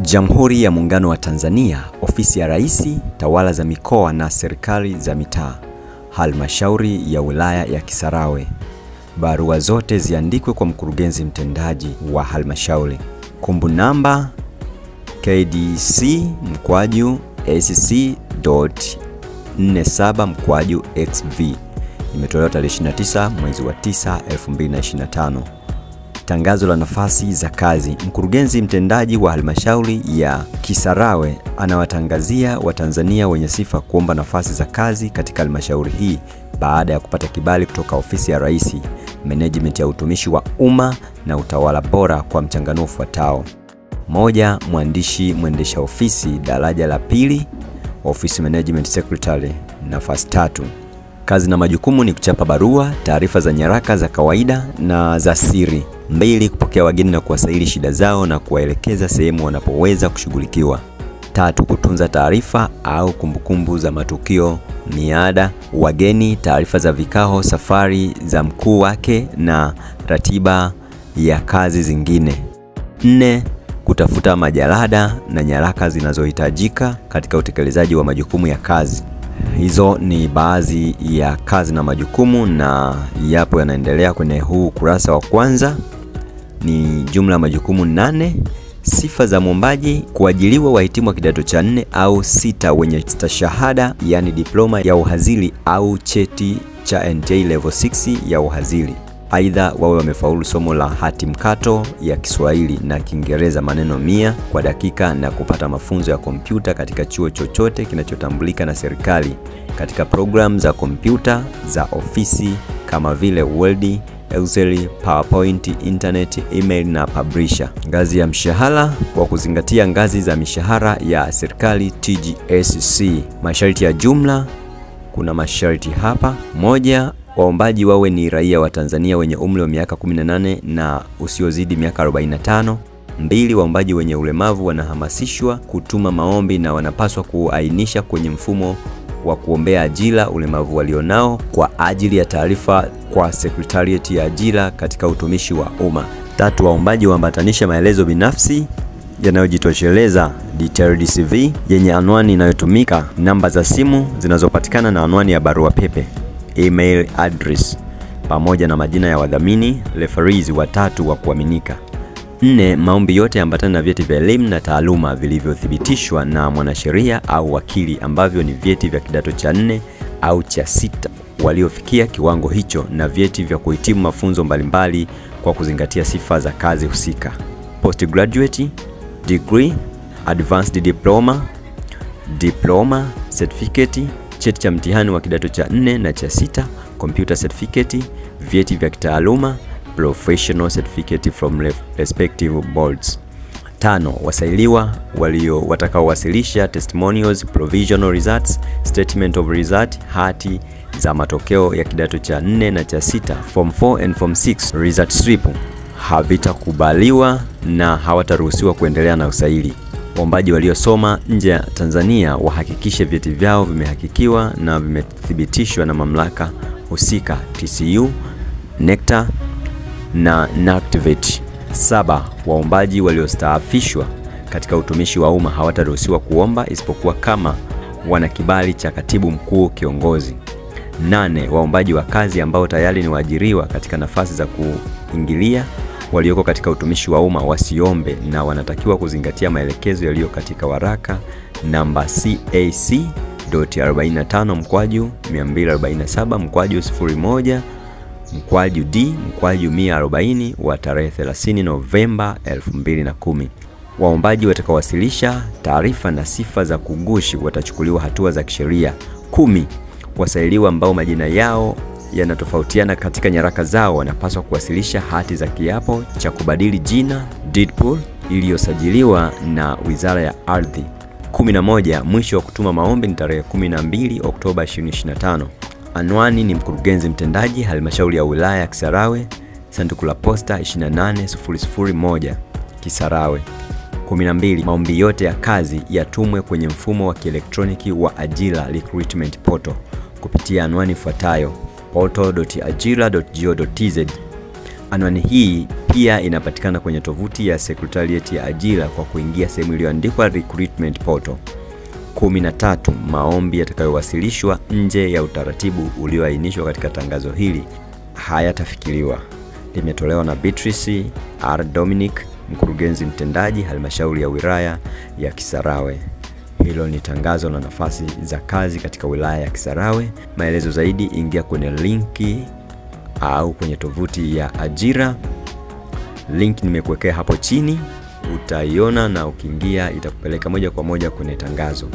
Jamhuri ya Muungano wa Tanzania, Ofisi ya Rais, Tawala za Mikoa na Serikali za Mitaa, Halmashauri ya Wilaya ya Kisarawe. Barua zote ziandikwe kwa mkurugenzi mtendaji wa halmashauri. Kumbu namba KDC/SC.47/XV. Imetolewa tarehe 29 mwezi wa 9 2025. Tangazo la nafasi za kazi. Mkurugenzi mtendaji wa halmashauri ya Kisarawe anawatangazia Watanzania wenye sifa kuomba nafasi za kazi katika halmashauri hii baada ya kupata kibali kutoka Ofisi ya Rais, Management ya Utumishi wa Umma na Utawala Bora kwa mchanganuo ufuatao. 1. Mwandishi mwendesha ofisi daraja la pili, Office Management Secretary, nafasi 3. Kazi na majukumu ni kuchapa barua, taarifa za nyaraka za kawaida na za siri. 2. Kupokea wageni na kuwasaili shida zao na kuwaelekeza sehemu wanapoweza kushughulikiwa. 3. Kutunza taarifa au kumbukumbu za matukio, miada, wageni, taarifa za vikao, safari za mkuu wake na ratiba ya kazi zingine. 4. Kutafuta majalada na nyaraka zinazohitajika katika utekelezaji wa majukumu ya kazi. Hizo ni baadhi ya kazi na majukumu na yapo yanaendelea kwenye huu kurasa wa kwanza. Ni jumla majukumu 8. Sifa za mwombaji: kuajiliwa wahitimu wa kidato cha 4 au 6 wenye stashahada yani diploma ya uhazili au cheti cha NTA level 6 ya uhazili. Aidha wawe wamefaulu somo la hati mkato ya Kiswahili na Kiingereza maneno 100 kwa dakika na kupata mafunzo ya kompyuta katika chuo chochote kinachotambulika na serikali katika programu za kompyuta za ofisi kama vile Word, Excel, PowerPoint, Internet, Email na Publisher. Ngazi ya mshahara kwa kuzingatia ngazi za mishahara ya serikali TGSC. Masharti ya jumla, kuna masharti hapa. 1. Waombaji wawe ni raia wa Tanzania wenye umri wa miaka 18 na usiozidi miaka 45. 2. Waombaji wenye ulemavu wanahamasishwa kutuma maombi na wanapaswa kuainisha kwenye mfumo wa kuombea ajira ulemavu walionao kwa ajili ya taarifa kwa Secretariat ya Ajira katika Utumishi wa Umma. 3. Waombaji waambatanisha maelezo binafsi yanayojitosheleza detailed CV yenye anwani inayotumika, namba za simu zinazopatikana na anwani ya barua pepe, email address, pamoja na majina ya wadhamini referees watatu wa kuaminika. 4. Maombi yote ambatana na vyeti vya elimu na taaluma vilivyothibitishwa na mwanasheria au wakili ambavyo ni vyeti vya kidato cha 4 au cha 6 waliofikia kiwango hicho na vyeti vya kuhitimu mafunzo mbalimbali kwa kuzingatia sifa za kazi husika. Postgraduate degree, advanced diploma, diploma, certificate, cheti cha mtihani wa kidato cha 4 na cha 6, computer certificate, vyeti vya kitaaluma, professional certificate from respective boards. 5. Wasailiwa watakaowasilisha testimonials, provisional results, statement of result, hati za matokeo ya kidato cha 4 na cha 6, form 4 and form 6 result slip havitakubaliwa na hawataruhusiwa kuendelea na usaili. Waombaji waliosoma nje ya Tanzania wahakikishe vyeti vyao vimehakikiwa na vimethibitishwa na mamlaka husika TCU, NECTA na NACTVET. 7. Waombaji waliostaafishwa katika utumishi wa umma hawataruhusiwa kuomba isipokuwa kama wana kibali cha katibu mkuu kiongozi. 8. Waombaji wa kazi ambao tayari ni waajiriwa katika nafasi za kuingilia walioko katika utumishi wa umma wasiombe na wanatakiwa kuzingatia maelekezo yaliyo katika waraka namba CAC.47/01/D/140 wa tarehe 30 Novemba 2010. Waombaji watakaowasilisha taarifa na sifa za kugushi watachukuliwa hatua za kisheria. 10. Wasailiwa ambao majina yao yanatofautiana katika nyaraka zao wanapaswa kuwasilisha hati za kiapo cha kubadili jina deed poll iliyosajiliwa na Wizara ya Ardhi. 11. Mwisho wa kutuma maombi ni tarehe 12 Oktoba 2025. Anwani ni mkurugenzi mtendaji halmashauri ya wilaya ya Kisarawe, sanduku la posta 28001 Kisarawe. 12. Maombi yote ya kazi yatumwe kwenye mfumo wa kielektroniki wa ajira recruitment portal kupitia anwani ifuatayo: portal.ajira.go.tz. Anwani hii pia inapatikana kwenye tovuti ya Secretariat ya Ajira kwa kuingia sehemu iliyoandikwa Recruitment Portal. 13. Maombi yatakayowasilishwa nje ya utaratibu ulioainishwa katika tangazo hili hayatafikiriwa. Limetolewa na Beatrice R. Dominic, mkurugenzi mtendaji halmashauri ya wilaya ya Kisarawe. Hilo ni tangazo la nafasi za kazi katika wilaya ya Kisarawe. Maelezo zaidi ingia kwenye linki au kwenye tovuti ya ajira. Link nimekuwekea hapo chini, utaiona na ukiingia itakupeleka moja kwa moja kwenye tangazo.